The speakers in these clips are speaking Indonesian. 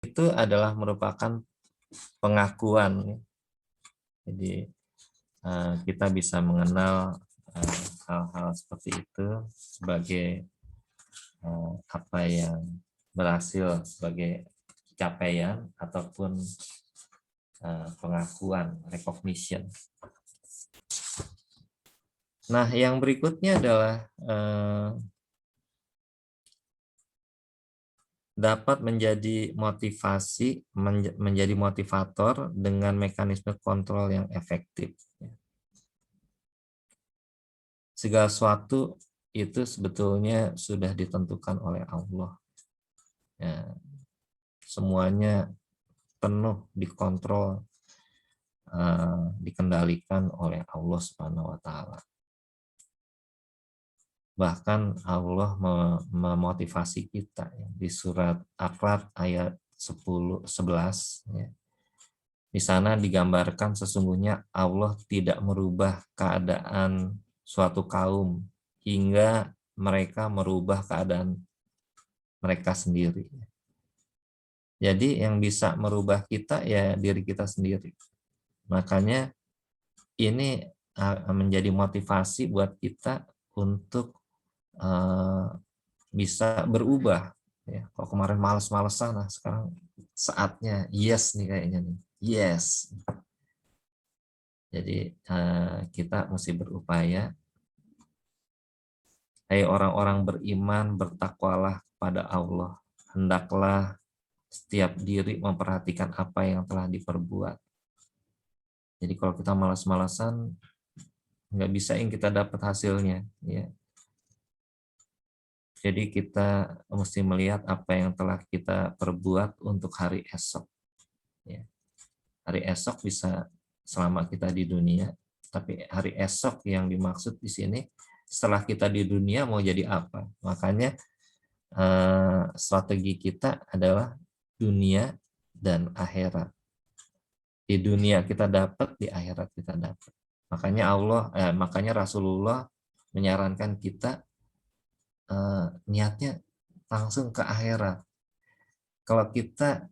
itu adalah merupakan pengakuan. Jadi kita bisa mengenal hal-hal seperti itu sebagai apa yang berhasil sebagai capaian ataupun pengakuan, recognition. Nah, yang berikutnya adalah dapat menjadi motivasi, menjadi motivator dengan mekanisme kontrol yang efektif. Segala sesuatu itu sebetulnya sudah ditentukan oleh Allah. Ya, semuanya penuh dikontrol, dikendalikan oleh Allah Subhanahu wa Ta'ala. Bahkan Allah memotivasi kita di surat Ar-Ra'd ayat 11 ya. Di sana digambarkan sesungguhnya Allah tidak merubah keadaan suatu kaum hingga mereka merubah keadaan mereka sendiri. Jadi yang bisa merubah kita ya diri kita sendiri. Makanya ini menjadi motivasi buat kita untuk bisa berubah. Ya, kalau kemarin males-malesan, nah sekarang saatnya yes nih kayaknya nih. Yes. Jadi kita mesti berupaya. Hai orang-orang beriman, bertakwalah kepada Allah. Hendaklah setiap diri memperhatikan apa yang telah diperbuat. Jadi kalau kita malas-malasan, nggak bisa yang kita dapat hasilnya. Ya. Jadi kita mesti melihat apa yang telah kita perbuat untuk hari esok. Ya. Hari esok bisa selama kita di dunia, tapi hari esok yang dimaksud di sini setelah kita di dunia mau jadi apa. Makanya strategi kita adalah dunia dan akhirat. Di dunia kita dapat, di akhirat kita dapat. Makanya Rasulullah menyarankan kita niatnya langsung ke akhirat. Kalau kita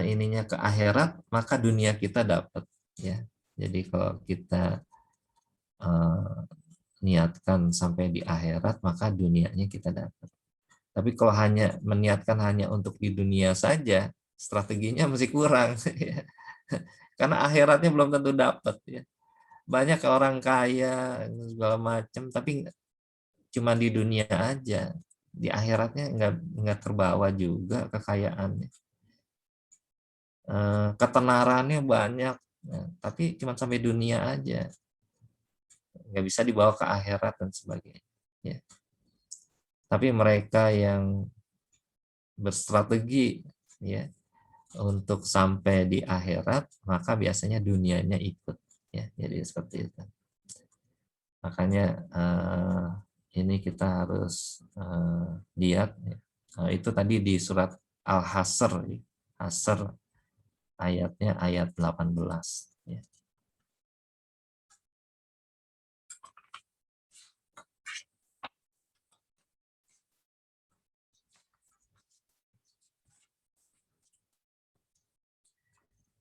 ininya ke akhirat, maka dunia kita dapat. Ya, jadi kalau kita niatkan sampai di akhirat, maka dunianya kita dapat. Tapi kalau hanya meniatkan hanya untuk di dunia saja, strateginya masih kurang. Karena akhiratnya belum tentu dapat. Ya. Banyak orang kaya segala macam, tapi cuma di dunia aja. Di akhiratnya nggak terbawa juga kekayaannya. Ketenarannya banyak, tapi cuma sampai dunia aja. Nggak bisa dibawa ke akhirat dan sebagainya. Ya. Tapi mereka yang berstrategi ya untuk sampai di akhirat, maka biasanya dunianya ikut ya. Jadi seperti itu. Makanya ini kita harus lihat ya. Itu tadi di surat Al-Hasr ya. Hasr ayatnya ayat 18 ya.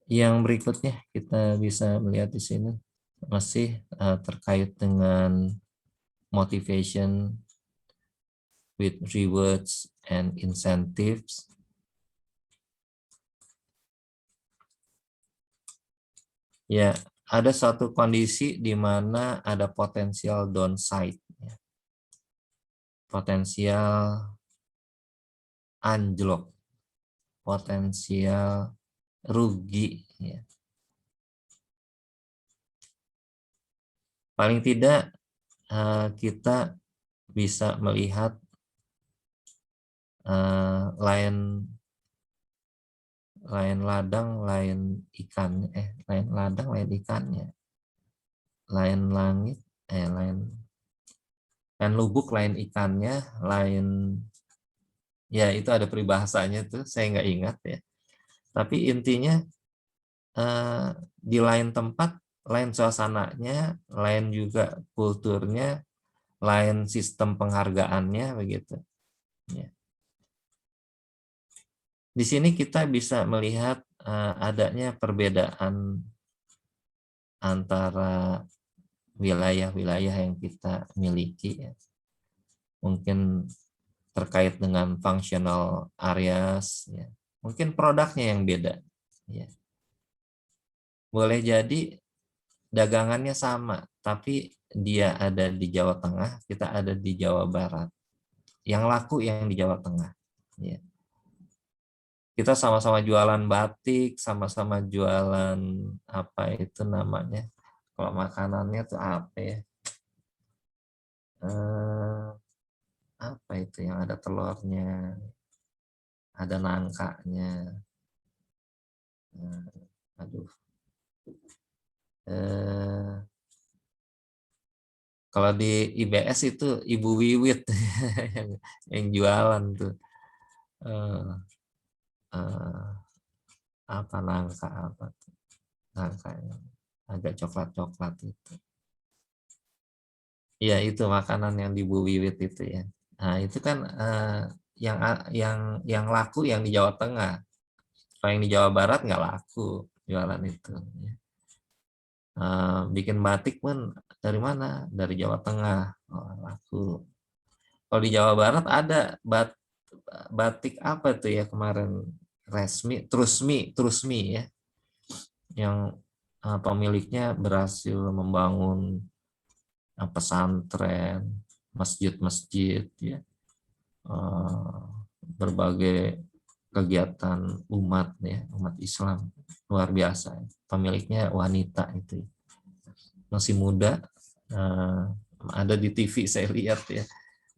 Yang berikutnya kita bisa melihat di sini masih terkait dengan motivation with rewards and incentives. Ya, ada satu kondisi di mana ada potensial downside, ya. Potensial anjlok, potensial rugi. Ya. Paling tidak kita bisa melihat lain ladang, lain ikannya, lain ladang, lain ikannya, lain langit, lain lubuk, lain ikannya, lain ya itu ada peribahasanya tuh, saya nggak ingat ya. Tapi intinya di lain tempat, lain suasananya, lain juga kulturnya, lain sistem penghargaannya begitu. Ya. Di sini kita bisa melihat adanya perbedaan antara wilayah-wilayah yang kita miliki, ya. Mungkin terkait dengan functional areas, ya. Mungkin produknya yang beda, ya. Boleh jadi dagangannya sama, tapi dia ada di Jawa Tengah, kita ada di Jawa Barat. Yang laku yang di Jawa Tengah, ya. Kita sama-sama jualan batik, sama-sama jualan apa itu namanya? Kalau makanannya tuh apa ya? Apa itu yang ada telurnya, ada nangkanya. Aduh. Eh, Kalau di IBS itu Ibu Wiwit yang jualan tuh. Eh, eh, Apa nangka apa tuh? Nangka yang agak coklat-coklat itu. Ya itu makanan yang di Bu Wiwit itu, ya. Nah itu kan yang laku yang di Jawa Tengah. Kalau yang di Jawa Barat nggak laku jualan itu, ya. Bikin batik pun dari mana? Dari Jawa Tengah. Oh, laku. Kalau di Jawa Barat ada batik apa tuh ya kemarin, Trusmi ya, yang pemiliknya berhasil membangun pesantren, masjid-masjid, ya, berbagai kegiatan umat, ya, umat Islam, luar biasa. Pemiliknya wanita itu, masih muda, ada di TV saya lihat, ya.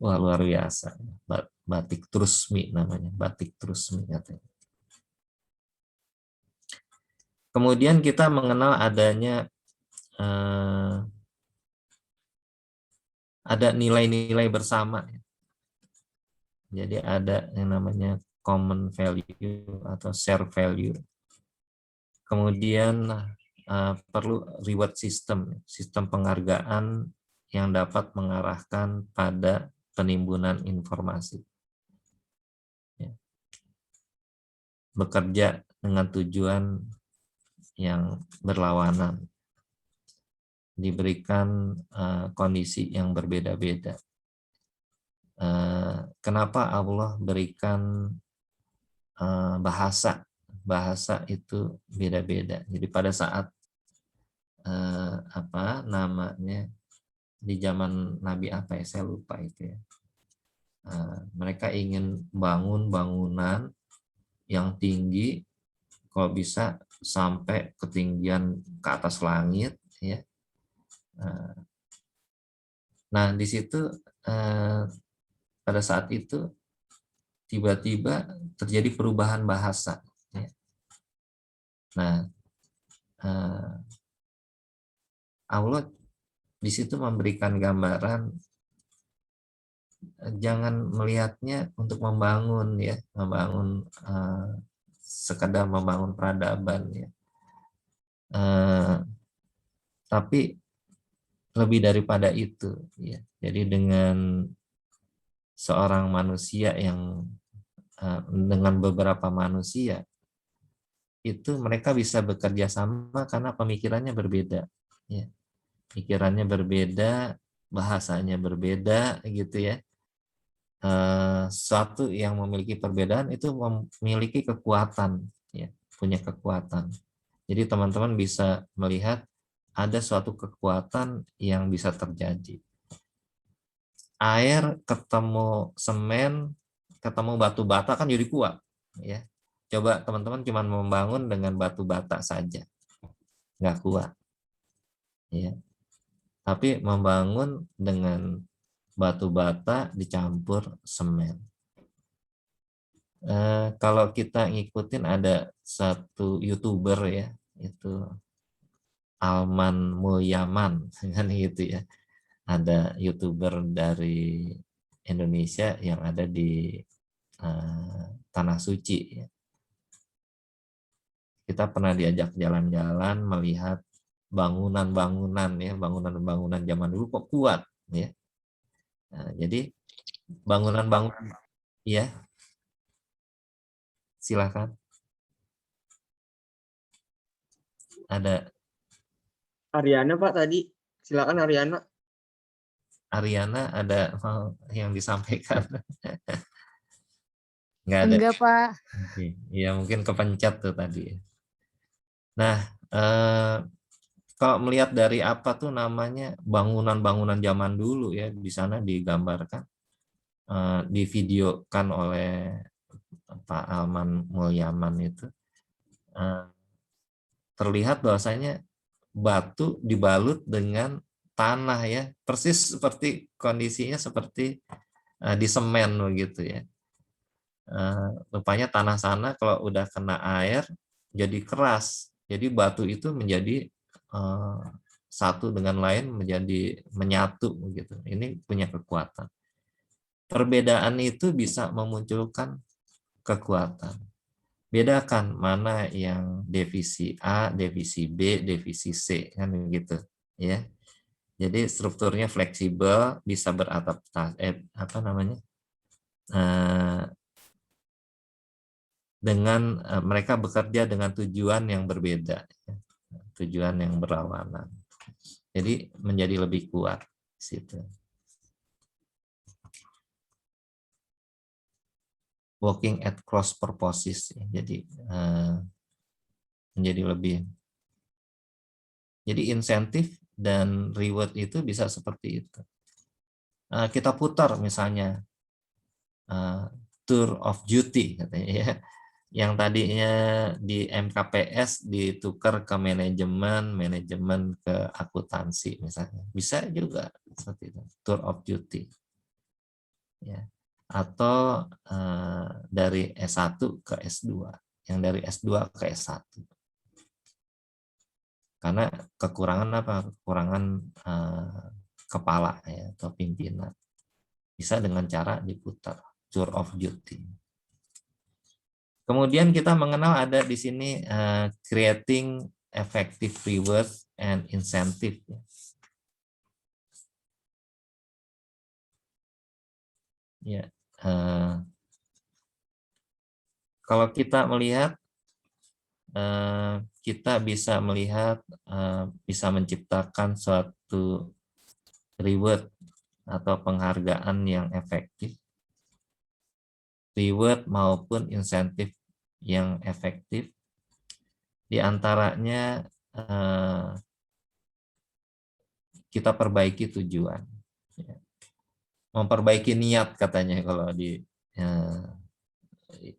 Wah, luar biasa. Batik Trusmi namanya, batik Trusmi katanya. Kemudian kita mengenal adanya ada nilai-nilai bersama. Jadi ada yang namanya common value atau share value. Kemudian perlu reward system, sistem penghargaan yang dapat mengarahkan pada penimbunan informasi. Ya. Bekerja dengan tujuan yang berlawanan, diberikan kondisi yang berbeda-beda. Kenapa Allah berikan bahasa itu beda-beda. Jadi pada saat apa namanya di zaman Nabi apa ya, saya lupa itu, ya. Mereka ingin bangun bangunan yang tinggi, kalau bisa sampai ketinggian ke atas langit, ya. Nah di situ pada saat itu tiba-tiba terjadi perubahan bahasa, ya. Nah Allah di situ memberikan gambaran, jangan melihatnya untuk membangun, ya, membangun sekedar membangun peradaban, ya. Tapi lebih daripada itu, ya. Jadi dengan seorang manusia yang dengan beberapa manusia itu mereka bisa bekerja sama karena pemikirannya berbeda, ya. Pikirannya berbeda, bahasanya berbeda, gitu ya. Suatu yang memiliki perbedaan itu memiliki kekuatan, ya, punya kekuatan. Jadi teman-teman bisa melihat ada suatu kekuatan yang bisa terjadi. Air ketemu semen, ketemu batu bata kan jadi kuat, ya. Coba teman-teman cuma membangun dengan batu bata saja, nggak kuat, ya. Tapi membangun dengan batu bata dicampur semen. Kalau kita ngikutin ada satu YouTuber, ya, itu Alman Mulyaman kan gitu, ya. Ada YouTuber dari Indonesia yang ada di Tanah Suci, ya. Kita pernah diajak jalan-jalan melihat bangunan-bangunan, ya, bangunan-bangunan zaman dulu kok kuat, ya. Nah, jadi bangunan-bangunan, ya. Silakan. Ada Ariana Pak tadi. Silakan Ariana. Ariana, ada yang disampaikan? Nggak ada. Enggak, Pak. Oke. Ya mungkin kepencet tuh tadi. Nah, kalau melihat dari apa tuh namanya bangunan-bangunan zaman dulu ya, di sana digambarkan, divideokan oleh Pak Alman Mulyaman itu, terlihat bahwasanya batu dibalut dengan tanah ya, persis seperti kondisinya seperti di semen begitu ya. Rupanya tanah sana kalau udah kena air jadi keras, jadi batu itu menjadi satu dengan lain, menjadi menyatu begitu. Ini punya kekuatan. Perbedaan itu bisa memunculkan kekuatan. Bedakan mana yang divisi A, divisi B, divisi C, kan begitu ya. Jadi strukturnya fleksibel, bisa beradaptasi, dengan mereka bekerja dengan tujuan yang berbeda, tujuan yang berlawanan. Jadi menjadi lebih kuat situ. Working at cross purposes, jadi menjadi lebih. Jadi insentif dan reward itu bisa seperti itu. Kita putar misalnya tour of duty katanya ya, yang tadinya di MKPS ditukar ke manajemen ke akuntansi misalnya, bisa juga seperti itu, tour of duty ya. Atau dari S1 ke S2, yang dari S2 ke S1. Karena kekurangan apa? Kekurangan kepala ya, atau pimpinan. Bisa dengan cara diputar, tour of duty. Kemudian kita mengenal ada di sini creating effective reward and incentive. Ya, kalau kita melihat, kita bisa melihat, bisa menciptakan suatu reward atau penghargaan yang efektif, reward maupun insentif yang efektif. Di antaranya kita perbaiki tujuan, memperbaiki niat katanya kalau di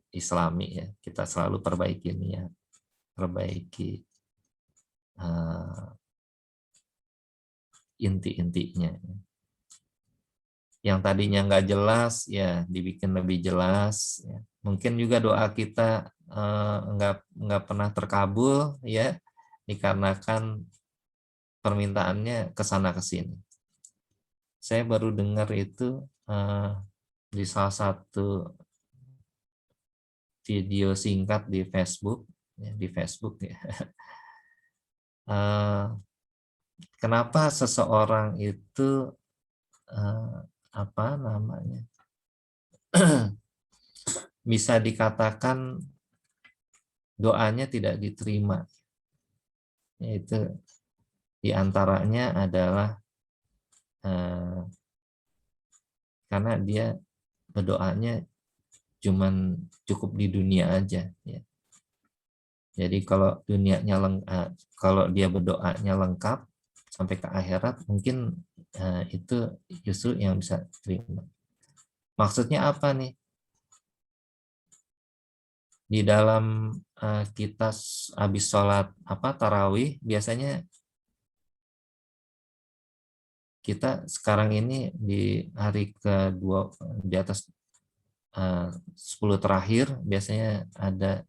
Islami ya, kita selalu perbaiki niat, perbaiki inti-intinya. Yang tadinya nggak jelas ya dibikin lebih jelas. Ya. Mungkin juga doa kita nggak pernah terkabul ya, dikarenakan permintaannya kesana kesini. Saya baru dengar itu di salah satu video singkat di Facebook ya. Kenapa seseorang itu bisa dikatakan doanya tidak diterima, yaitu diantaranya adalah karena dia berdoanya cuman cukup di dunia aja ya. Jadi kalau dunianya lengkap, kalau dia berdoanya lengkap sampai ke akhirat, mungkin itu justru yang bisa terima. Maksudnya apa nih? Di dalam kita habis sholat tarawih, biasanya kita sekarang ini di hari kedua di atas 10 terakhir biasanya ada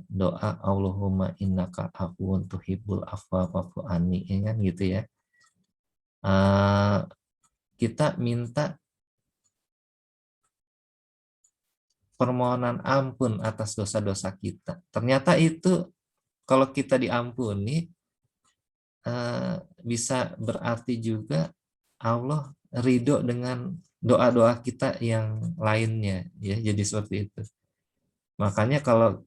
doa Allahumma innaka afuwun tuhibbul afwa fa'fu anni, ya kan gitu ya. Kita minta permohonan ampun atas dosa-dosa kita. Ternyata itu kalau kita diampuni bisa berarti juga Allah ridho dengan doa-doa kita yang lainnya ya, jadi seperti itu. Makanya kalau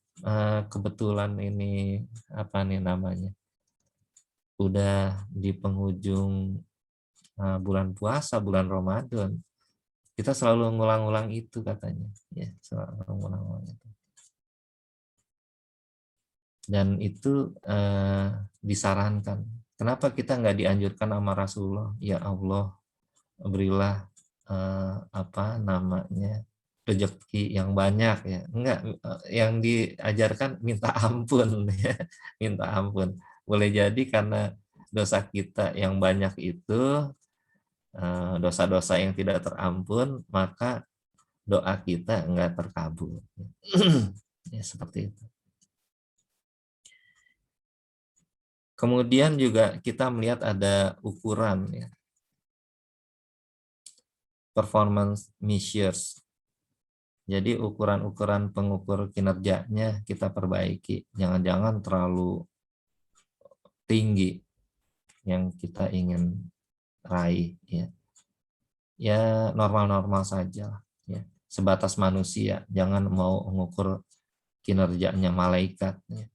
kebetulan ini apa nih namanya, udah di penghujung bulan puasa, bulan Ramadan, kita selalu ngulang-ulang itu katanya, ya selalu ngulang-ulang itu. Dan itu disarankan. Kenapa kita nggak dianjurkan sama Rasulullah? Ya Allah, berilah apa namanya, rezeki yang banyak ya. Enggak, yang diajarkan minta ampun ya, minta ampun. Boleh jadi karena dosa kita yang banyak itu, dosa-dosa yang tidak terampun, maka doa kita enggak terkabul. Ya, seperti itu. Kemudian juga kita melihat ada ukuran ya, performance measures. Jadi ukuran-ukuran pengukur kinerjanya kita perbaiki. Jangan-jangan terlalu tinggi yang kita ingin raih ya. Ya normal-normal saja ya. Sebatas manusia, jangan mau mengukur kinerjanya malaikat ya.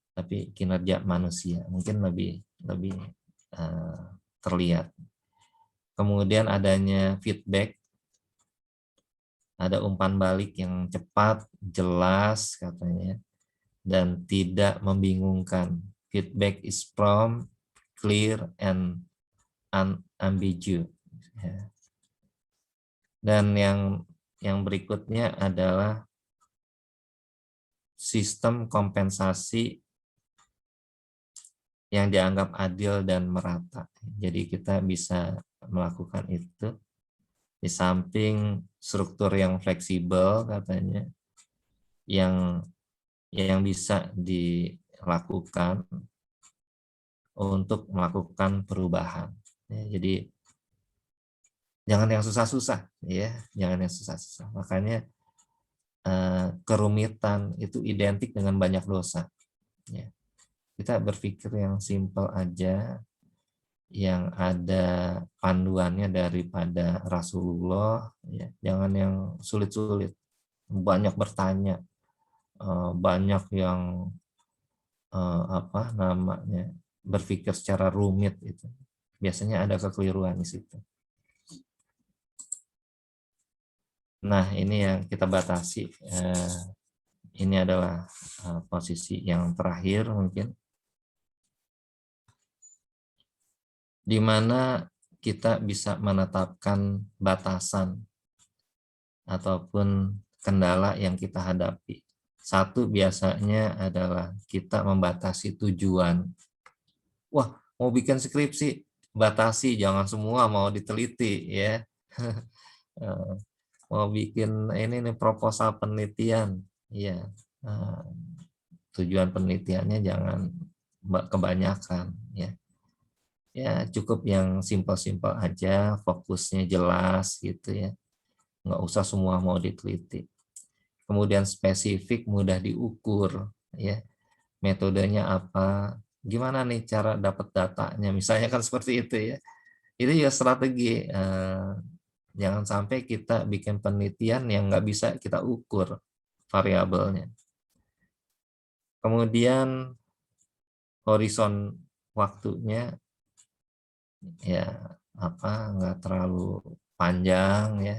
Tapi kinerja manusia mungkin lebih terlihat. Kemudian adanya feedback, ada umpan balik yang cepat, jelas katanya, dan tidak membingungkan. Feedback is prompt, clear, and unambiguous. Ya. Dan yang berikutnya adalah sistem kompensasi yang dianggap adil dan merata. Jadi kita bisa melakukan itu di samping struktur yang fleksibel katanya, yang bisa dilakukan untuk melakukan perubahan. Ya, jadi jangan yang susah-susah, ya, jangan yang susah-susah. Makanya kerumitan itu identik dengan banyak dosa. Ya. Kita berpikir yang simpel aja, yang ada panduannya daripada Rasulullah. Ya. Jangan yang sulit-sulit, banyak bertanya, banyak yang apa namanya, berpikir secara rumit itu. Biasanya ada kekeliruan di situ. Nah, ini yang kita batasi. Ini adalah posisi yang terakhir mungkin, di mana kita bisa menetapkan batasan ataupun kendala yang kita hadapi. Satu biasanya adalah kita membatasi tujuan. Wah, mau bikin skripsi, batasi, jangan semua mau diteliti ya. Mau bikin ini nih proposal penelitian, ya tujuan penelitiannya jangan kebanyakan ya. Ya cukup yang simpel-simpel aja, fokusnya jelas gitu ya, nggak usah semua mau diteliti. Kemudian spesifik, mudah diukur ya, metodenya apa, gimana nih cara dapat datanya, misalnya kan seperti itu ya. Itu ya strategi. Jangan sampai kita bikin penelitian yang nggak bisa kita ukur variabelnya. Kemudian horizon waktunya ya apa, nggak terlalu panjang ya,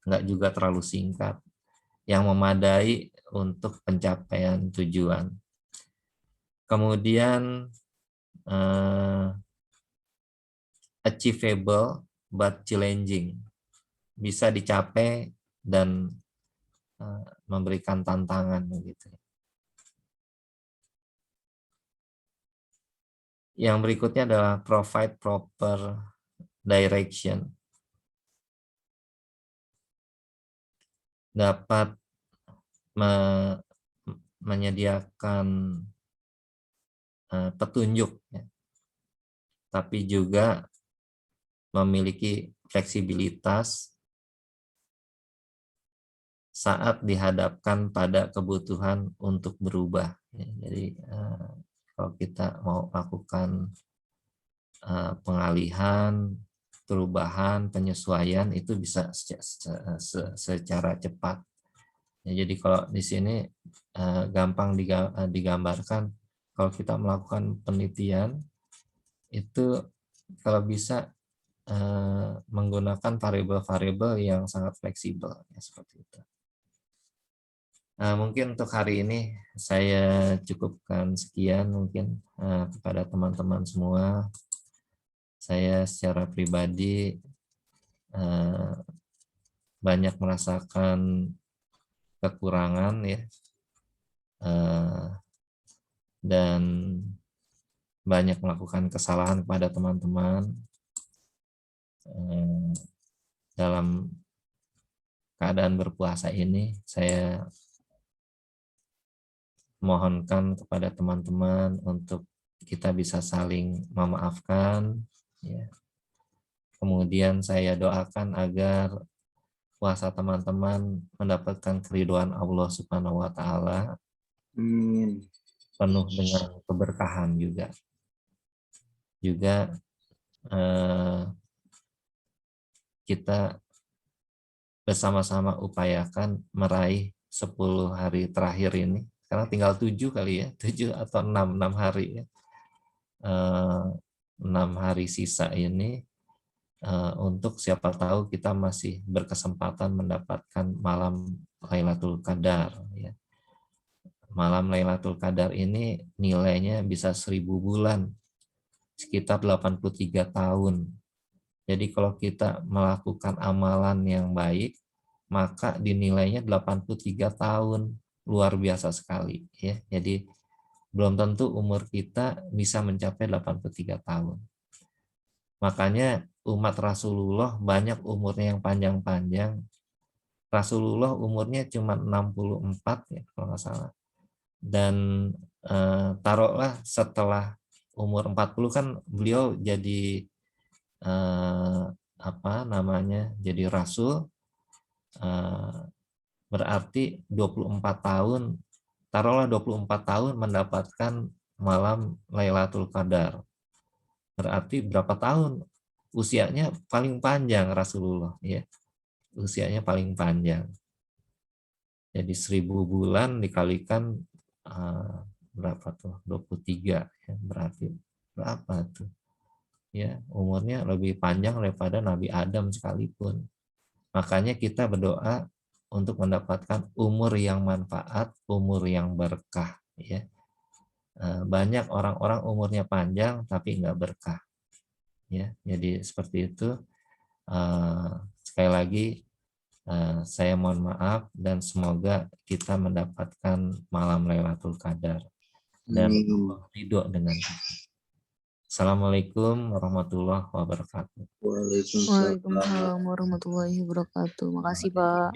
nggak juga terlalu singkat, yang memadai untuk pencapaian tujuan. Kemudian achievable but challenging, bisa dicapai dan memberikan tantangan gitu. Yang berikutnya adalah provide proper direction. Dapat menyediakan petunjuk, ya. Tapi juga memiliki fleksibilitas saat dihadapkan pada kebutuhan untuk berubah. Ya, jadi kalau kita mau lakukan pengalihan, perubahan, penyesuaian itu bisa secara cepat. Ya, jadi kalau di sini gampang digambarkan, kalau kita melakukan penelitian itu kalau bisa menggunakan variabel-variabel yang sangat fleksibel, ya, seperti itu. Mungkin untuk hari ini saya cukupkan sekian mungkin kepada teman-teman semua. Saya secara pribadi banyak merasakan kekurangan, ya, dan banyak melakukan kesalahan kepada teman-teman dalam keadaan berpuasa ini. Saya mohonkan kepada teman-teman untuk kita bisa saling memaafkan, ya. Kemudian saya doakan agar puasa teman-teman mendapatkan keridhaan Allah Subhanahu wa taala, Amin. penuh dengan keberkahan juga. Juga kita bersama-sama upayakan meraih 10 hari terakhir ini. Sekarang tinggal 7 kali ya, 7 atau 6 hari ya. 6 hari sisa ini untuk siapa tahu kita masih berkesempatan mendapatkan malam Lailatul Qadar, ya. Malam Lailatul Qadar ini nilainya bisa 1000 bulan, sekitar 83 tahun. Jadi kalau kita melakukan amalan yang baik, maka dinilainya 83 tahun. Luar biasa sekali, ya. Jadi belum tentu umur kita bisa mencapai 83 tahun. Makanya umat Rasulullah banyak umurnya yang panjang-panjang. Rasulullah umurnya cuma 64 ya kalau nggak salah. Dan taruhlah setelah umur 40 kan beliau jadi jadi rasul, berarti 24 tahun, taruhlah 24 tahun mendapatkan malam Lailatul Qadar. Berarti berapa tahun usianya paling panjang Rasulullah, ya. Usianya paling panjang. Jadi 1000 bulan dikalikan berapa tuh? 23 ya, berarti berapa tuh? Ya, umurnya lebih panjang daripada Nabi Adam sekalipun. Makanya kita berdoa untuk mendapatkan umur yang manfaat, umur yang berkah, ya. Banyak orang-orang umurnya panjang tapi nggak berkah, ya. Jadi seperti itu. Sekali lagi saya mohon maaf dan semoga kita mendapatkan malam Lailatul Qadar dan Allah ridho dengan kita. Assalamualaikum warahmatullahi wabarakatuh. Waalaikumsalam. Waalaikumsalam warahmatullahi wabarakatuh. Makasih, Pak.